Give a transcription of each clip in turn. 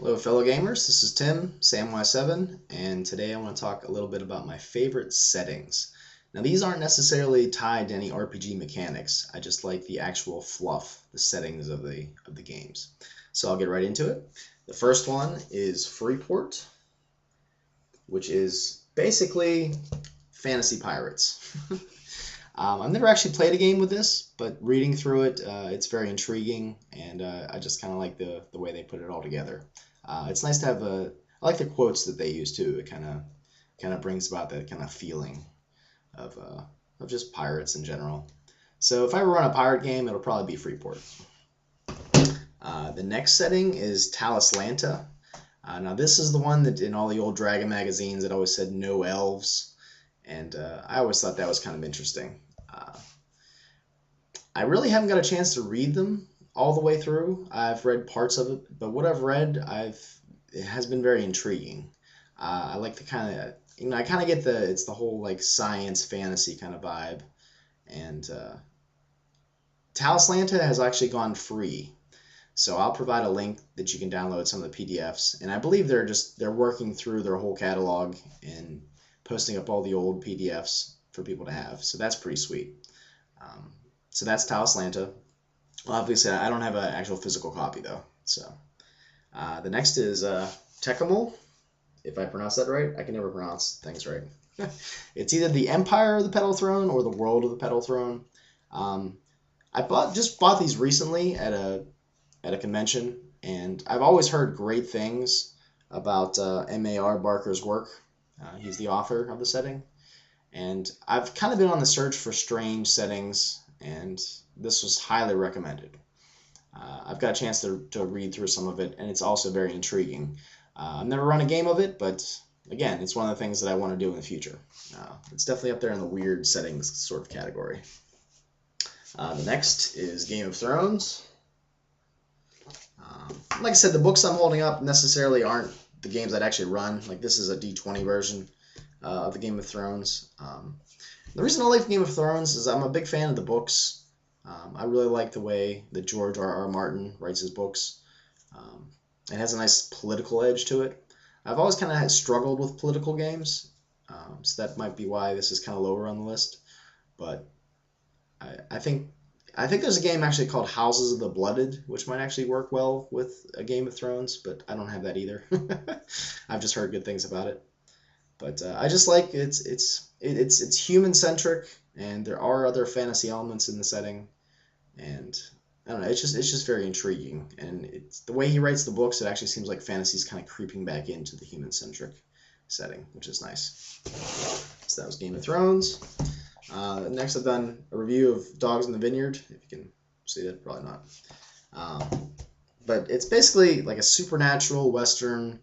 Hello fellow gamers, this is Tim, SamY7, and today I want to talk a little bit about my favorite settings. Now these aren't necessarily tied to any RPG mechanics, I just like the actual fluff, the settings of the games. So I'll get right into it. The first one is Freeport, which is basically fantasy pirates. I've never actually played a game with this, but reading through it, it's very intriguing, and I just kind of like the way they put it all together. It's nice to have I like the quotes that they use too. It kind of brings about that kind of feeling of just pirates in general. So if I run a pirate game, it'll probably be Freeport. The next setting is Talislanta. Now this is the one that in all the old Dragon magazines it always said no elves, and I always thought that was kind of interesting. I really haven't got a chance to read them all the way through. I've read parts of it, but what I've read, it has been very intriguing. I like the kind of, I kind of get it's the whole like science fantasy kind of vibe, and Talsalanta has actually gone free, so I'll provide a link that you can download some of the PDFs, and I believe they're working through their whole catalog and posting up all the old PDFs for people to have, so that's pretty sweet. So that's Talislanta. Well, obviously, I don't have an actual physical copy, though. So the next is Tekumel, if I pronounce that right. I can never pronounce things right. It's either the Empire of the Petal Throne or the World of the Petal Throne. I just bought these recently at a convention, and I've always heard great things about M.A.R. Barker's work. He's the author of the setting. And I've kind of been on the search for strange settings, and this was highly recommended. I've got a chance to read through some of it, and it's also very intriguing. I've never run a game of it, but again, it's one of the things that I want to do in the future. It's definitely up there in the weird settings sort of category. The next is Game of Thrones. Like I said, the books I'm holding up necessarily aren't the games I'd actually run. Like this is a D20 version of the Game of Thrones. The reason I like Game of Thrones is I'm a big fan of the books. I really like the way that George R.R. Martin writes his books. It has a nice political edge to it. I've always kind of struggled with political games, so that might be why this is kind of lower on the list. But I think there's a game actually called Houses of the Blooded, which might actually work well with a Game of Thrones, but I don't have that either. I've just heard good things about it. But I just like it's human centric, and there are other fantasy elements in the setting, and I don't know, it's just very intriguing, and it's the way he writes the books. It actually seems like fantasy's kind of creeping back into the human centric setting, which is nice. So that was Game of Thrones. Next, I've done a review of Dogs in the Vineyard. If you can see that, probably not. But it's basically like a supernatural western.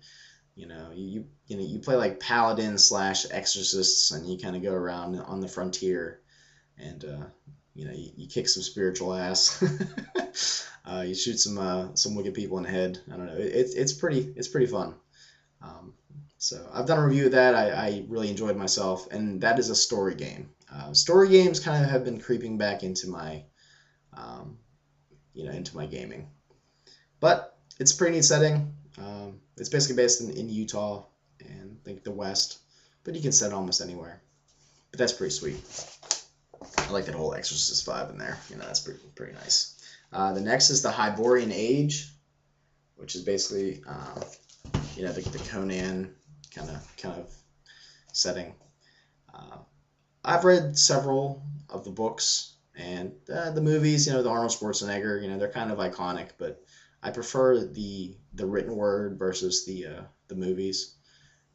You play like paladins / exorcists, and you kind of go around on the frontier, and you kick some spiritual ass. You shoot some wicked people in the head. I don't know. It's pretty fun. So I've done a review of that. I really enjoyed myself, and that is a story game. Story games kind of have been creeping back into my into my gaming, but it's a pretty neat setting. It's basically based in Utah and I think the West, but you can set it almost anywhere. But that's pretty sweet. I like that whole Exorcist vibe in there. That's pretty nice. The next is the Hyborian Age, which is basically the Conan kind of setting. I've read several of the books and the movies. The Arnold Schwarzenegger. They're kind of iconic, but I prefer the written word versus the movies.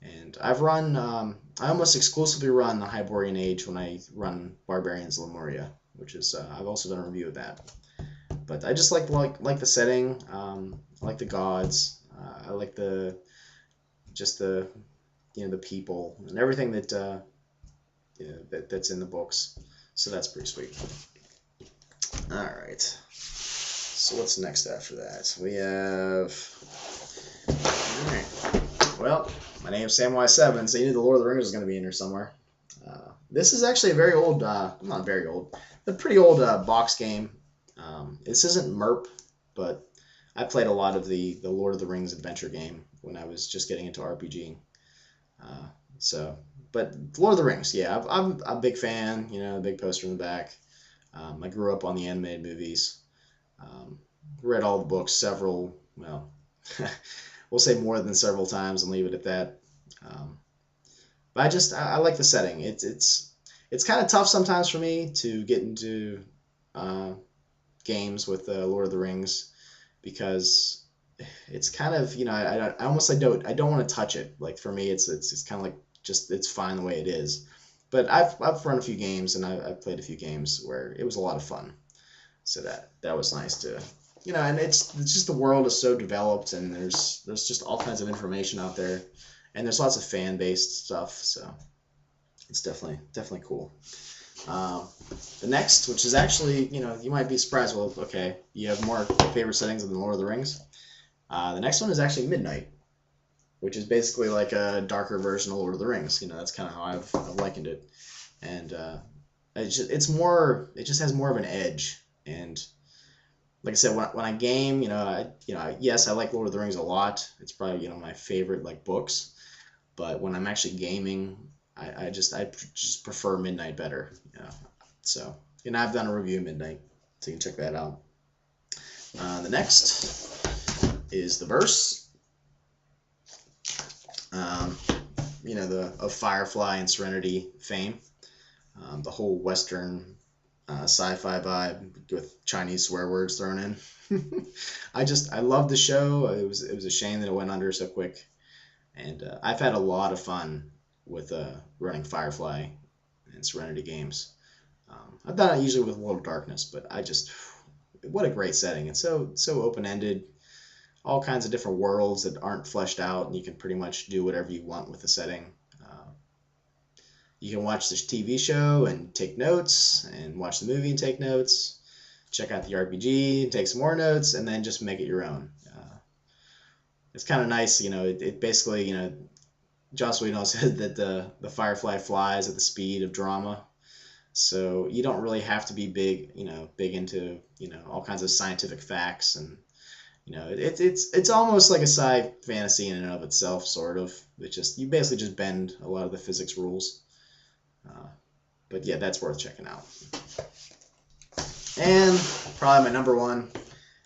And I've run, I almost exclusively run the Hyborian Age when I run Barbarians Lemuria, which is, I've also done a review of that. But I just like the setting, I like the gods, I like the people and everything that, that's in the books. So that's pretty sweet. All right. So what's next after that? We have... Alright. Well, my name's SamY7, so you knew the Lord of the Rings was going to be in here somewhere. This is actually a very old, not very old, but pretty old box game. This isn't MERP, but I played a lot of the Lord of the Rings adventure game when I was just getting into RPGing. So, but Lord of the Rings, yeah, I'm a big fan. You know, big poster in the back. I grew up on the animated movies. Read all the books several, well, we'll say more than several times and leave it at that. But I like the setting. It's kind of tough sometimes for me to get into games with Lord of the Rings because it's kind of, you know, I almost I don't want to touch it. Like for me, it's kind of like just it's fine the way it is. But I've run a few games and I've played a few games where it was a lot of fun. So that was nice to, you know, and it's just the world is so developed and there's just all kinds of information out there, and there's lots of fan based stuff. So it's definitely cool. The next, which is actually, you know, you might be surprised. Well, okay, you have more favorite settings than Lord of the Rings. The next one is actually Midnight, which is basically like a darker version of Lord of the Rings. You know, that's kind of how I've likened it, and it just has more of an edge. And like I said, when I game, yes, I like Lord of the Rings a lot. It's probably, you know, my favorite like books. But when I'm actually gaming, I just prefer Midnight better. You know? So, and I've done a review of Midnight, so you can check that out. The next is the Verse. You know, of Firefly and Serenity fame. The whole Western sci-fi vibe with Chinese swear words thrown in. I love the show. It was a shame that it went under so quick. And I've had a lot of fun with running Firefly and Serenity games. I've done it usually with World of Darkness, but what a great setting. It's so open-ended. All kinds of different worlds that aren't fleshed out, and you can pretty much do whatever you want with the setting. You can watch this TV show and take notes, and watch the movie and take notes, check out the RPG and take some more notes, and then just make it your own. It's kind of nice, you know, it basically, you know, Joss Whedon said that the Firefly flies at the speed of drama. So you don't really have to be big into, you know, all kinds of scientific facts, and you know, it's almost like a sci fantasy in and of itself, sort of. You basically just bend a lot of the physics rules. But yeah, that's worth checking out. And probably my number one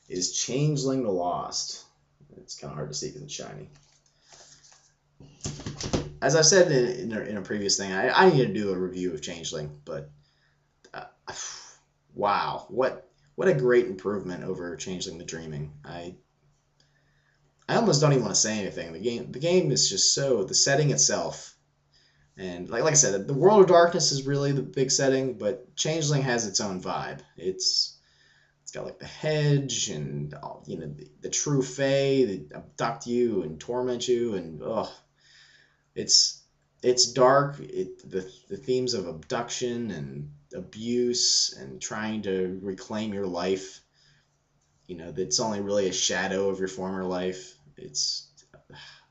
is Changeling the Lost. It's kind of hard to see because it's shiny. As I said in a previous thing, I need to do a review of Changeling, but wow, what a great improvement over Changeling the Dreaming. I almost don't even want to say anything. The game is just the setting itself, and like I said, the World of Darkness is really the big setting, but Changeling has its own vibe. It's got like the hedge and, you know, the true fae that abduct you and torment you, and it's dark. The themes of abduction and abuse and trying to reclaim your life. You know, that's only really a shadow of your former life.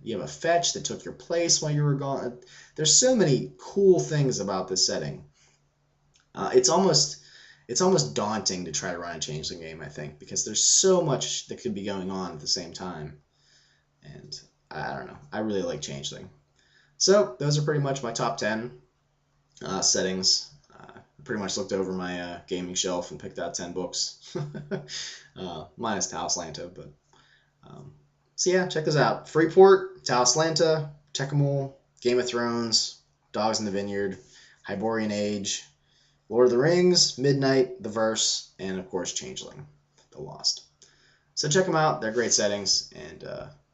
You have a fetch that took your place while you were gone. There's so many cool things about this setting. It's almost daunting to try to run a Changeling game, I think, because there's so much that could be going on at the same time. And I don't know. I really like Changeling. So those are pretty much my top 10 settings. Pretty much looked over my gaming shelf and picked out 10 books, minus Talsalanta. But so yeah, check this out: Freeport, Talislanta, Tekumel, Game of Thrones, Dogs in the Vineyard, Hyborian Age, Lord of the Rings, Midnight, The Verse, and of course Changeling, The Lost. So check them out; they're great settings, and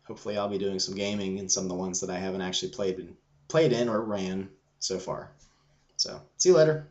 hopefully I'll be doing some gaming in some of the ones that I haven't actually played in or ran so far. So see you later.